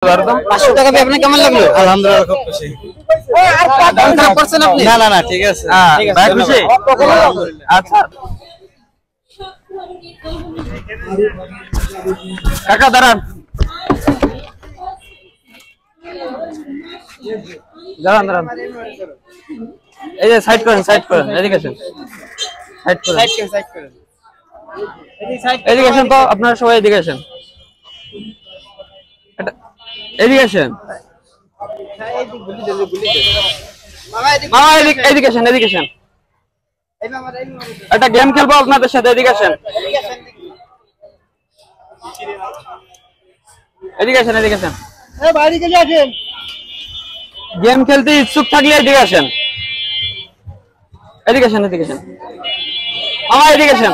500 টাকা পেয়ে আপনার কেমন লাগলো? আলহামদুলিল্লাহ খুব খুশি। মন খারাপ করছেন আপনি? না না না ঠিক আছে। ভাই খুশি? আচ্ছা কাকা দাঁড়ান দাঁড়ান দাঁড়ান এই যে সাইড করেন এদিকে আসেন এদিকে আসেন তো আপনারা সবাই এদিকে আসেন এদিকে আসেন মামা এদিকে আসেন একটা গেম খেলবো আপনাদের সাথে এদিকে আসেন গেম খেলতে ইচ্ছুক থাকলে এদিকে আসেন মামা এদিকে আসেন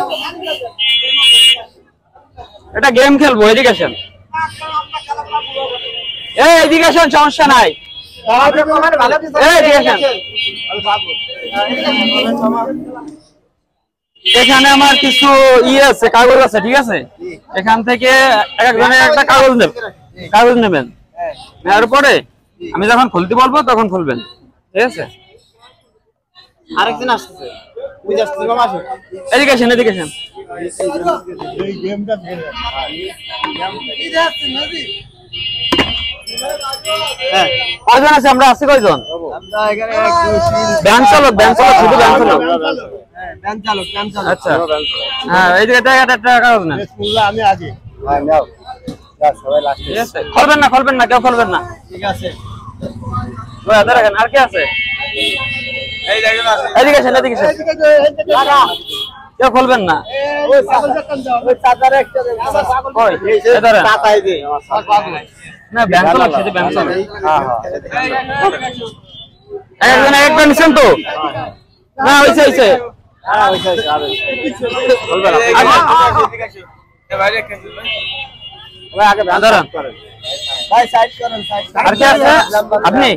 একটা গেম খেলবো এদিকে আসেন এদিকে আসেন সমস্যা নাই এখানে আমার কিছু আছে কাগজ আছে ঠিক আছে এখান থেকে একজনের একটা কাগজ নেবেন নেওয়ার পরে আমি যখন খুলতে বলবো তখন খুলবেন ঠিক আছে আরেকদিন আসছে এদিকে আসেন কয়জন আছে আমরা আছি কয়জন ভ্যান চালক শুধু ভ্যান চালক আচ্ছা হ্যাঁ এই দিকে একটা কাগজ নেন আমি আগে খুলবেন না কেউ খুলবেন না ঠিক আছে আর কি আছে এদিকে আসেন কেউ খুলবেন না না ব্যাংক একটা নিচ্ছেন তো না হয়েছে আপনি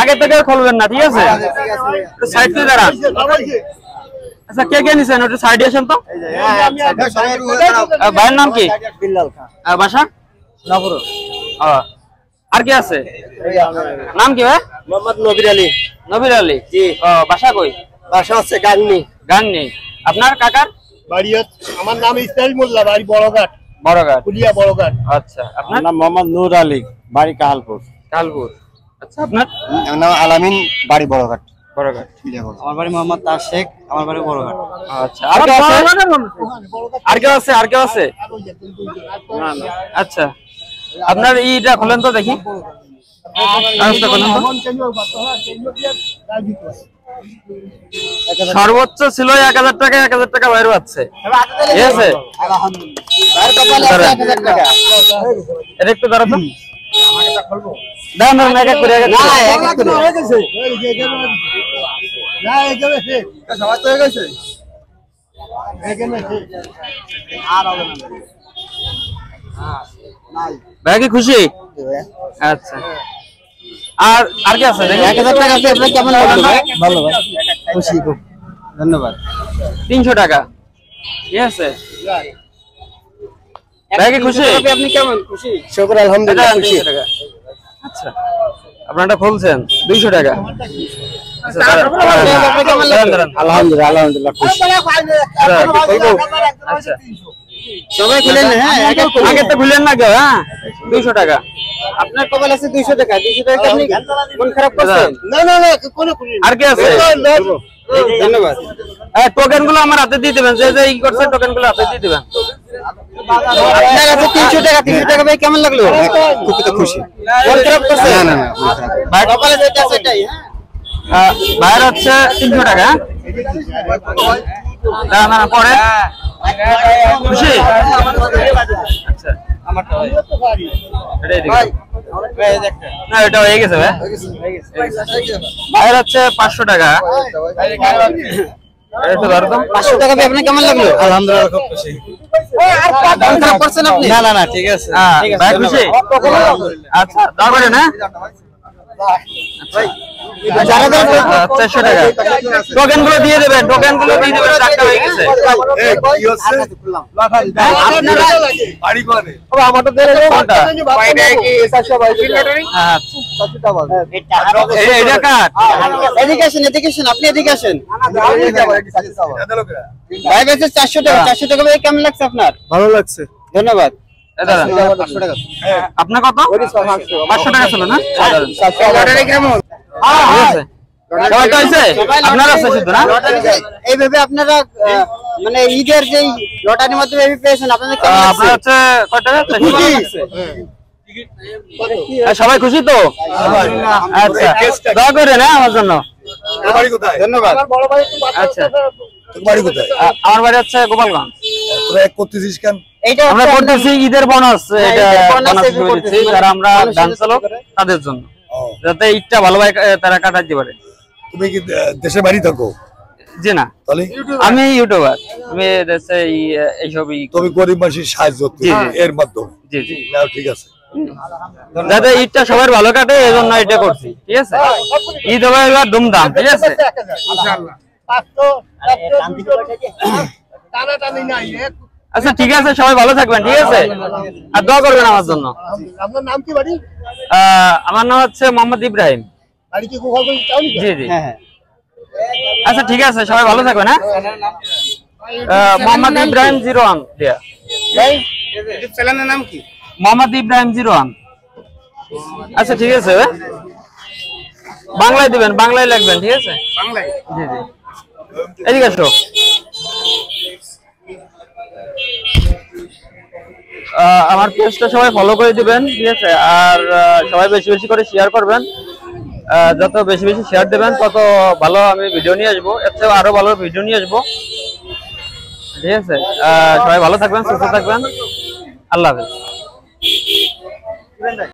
আগে থেকে খুলবেন না ঠিক আছে সাইড থেকে দাঁড়ান আচ্ছা কে নিছেন ওটা সাইডে আসেন তো ভাইয়ের নাম কি বাসা আর কি আছে নাম কি ভাই মোহাম্মদ নবীর আলী জি বাসা কই বাসা হচ্ছে গাংনি আপনার কাকার বাড়ি আমার নাম ইসমাইল মোল্লা বাড়ি বড়ঘাট কুলিয়া বড়ঘাট আচ্ছা আপনার নাম মোহাম্মদ নূর আলী বাড়ি কাহালপুর আচ্ছা আপনার নাম আলামিন বাড়ি বড়ঘাট আমার বাড়ি মোহাম্মদ তার শেখ আমার বাড়ি বড়ঘাট আচ্ছা আর কেউ আছে আচ্ছা আপনার ইটা খুলেন তো দেখি সর্বোচ্চ ছিল 1000 টাকা বাইরে পাচ্ছে ঠিক আছে এটা একটু দাঁড়াতো ভাই কি খুশি আচ্ছা আর কি আছে 1000 টাকা আছে আপনার কেমন লাগলো ভালো ভাই খুশি খুব ধন্যবাদ 300 টাকা ঠিক আছে ভাই কি খুশি আপনি কেমন খুশি শুকর আলহামদুলিল্লাহ খুশি আচ্ছা আপনারটা খুলছেন 200 টাকা আলহামদুলিল্লাহ খুশি আচ্ছা সবাই খুলেন হ্যাঁ আগে তো খুলেন না কেউ হ্যাঁ 200 টাকা আপনার কপাল আছে 200 টাকা আপনি মন খারাপ করছেন না কোনো আর কি আছে ধন্যবাদ টোকেন গুলো আমার হাতে দিয়ে দিবেন যে ই করছেন টোকেন গুলো হাতে দিয়ে দিবেন আপনার কাছে 300 টাকা ভাই কেমন লাগলো খুব খুশি মন খারাপ করছেন না ভাই কপালে যেটা সেটাই হ্যাঁ বাইরে হচ্ছে 300 টাকা না পরে খুশি আচ্ছা আমারটা এটাই দিই না এটা হয়ে গেছে ভাই বাইরে হচ্ছে 500 টাকা এটা ধরো তো 500 টাকা পেয়ে আপনার কেমন লাগলো আলহামদুলিল্লাহ খুব খুশি মন খারাপ করছেন আপনি না ঠিক আছে ভাই খুশি আচ্ছা দাও করেন হ্যাঁ যারা 400 টাকা টোকেন গুলো দিয়ে দেবেন টাকা হয়ে গেছে এটা কাট এডুকেশন আপনি এদিকে আসেন ভাই বেশি 400 টাকা 400 টাকা ভাই কেমন লাগছে আপনার? ভালো লাগছে, ধন্যবাদ। আপনার কত 500 টাকা ছিল না আপনারা শুধু না এইভাবে আপনারা মানে ঈদের যে লটারির মাধ্যমে পেয়েছেন আপনাদের আপনার হচ্ছে কয় টাকা সবাই খুশি তো? আচ্ছা দোয়া করে না আমার জন্য। ধন্যবাদ। আচ্ছা আমার বাড়ি হচ্ছে গোপালগঞ্জ। আমরা করতেছি ঈদের বোনাস, এটা বোনাস দিচ্ছি যারা আমরা ধান চালক তাদের জন্য, যাতে ঈদটা ভালোভাবে তারা কাটাতে পারে। তুমি কি দেশে বাড়ি থাকো? জি না, আমি ইউটিউবার, আমি দেশে এইসবই তুমি গরিব মানুষের সাহায্য এর মাধ্যমে। জি জি ঠিক আছে, যাতে ঈদটা সবার ভালো কাটে এই জন্য এটা করছি। ঠিক আছে, ঈদ হবে এবার ধুমধাম। ঠিক আছে, আচ্ছা ঠিক আছে, সবাই ভালো থাকবেন। ঠিক আছে, আর দোয়া করবেন আমার জন্য। আপনার নাম কি বাড়ি? আমার নাম হচ্ছে মোহাম্মদ ইব্রাহিম। বাড়ি কি গোপালগঞ্জ টাউন? জি জি আচ্ছা ঠিক আছে, সবাই ভালো থাকবেন। হ্যাঁ, মোহাম্মদ ইব্রাহিম 01 দিয়া। চ্যানেলের নাম কি? মোহাম্মদ ইব্রাহিম 01। আচ্ছা ঠিক আছে, বাংলায় দিবেন, বাংলায় লিখবেন। ঠিক আছে, বাংলায়? জি জি এদিকে আসো। আমার পেজটা সবাই ফলো করে দিবেন। ঠিক আছে, আর সবাই বেশি বেশি করে শেয়ার করবেন। যত বেশি বেশি শেয়ার দেবেন তত ভালো আমি ভিডিও নিয়ে আসবো, এর চেয়ে আরো ভালো ভিডিও নিয়ে আসবো। ঠিক আছে, সবাই ভালো থাকবেন, সুস্থ থাকবেন। আল্লাহ হাফেজ।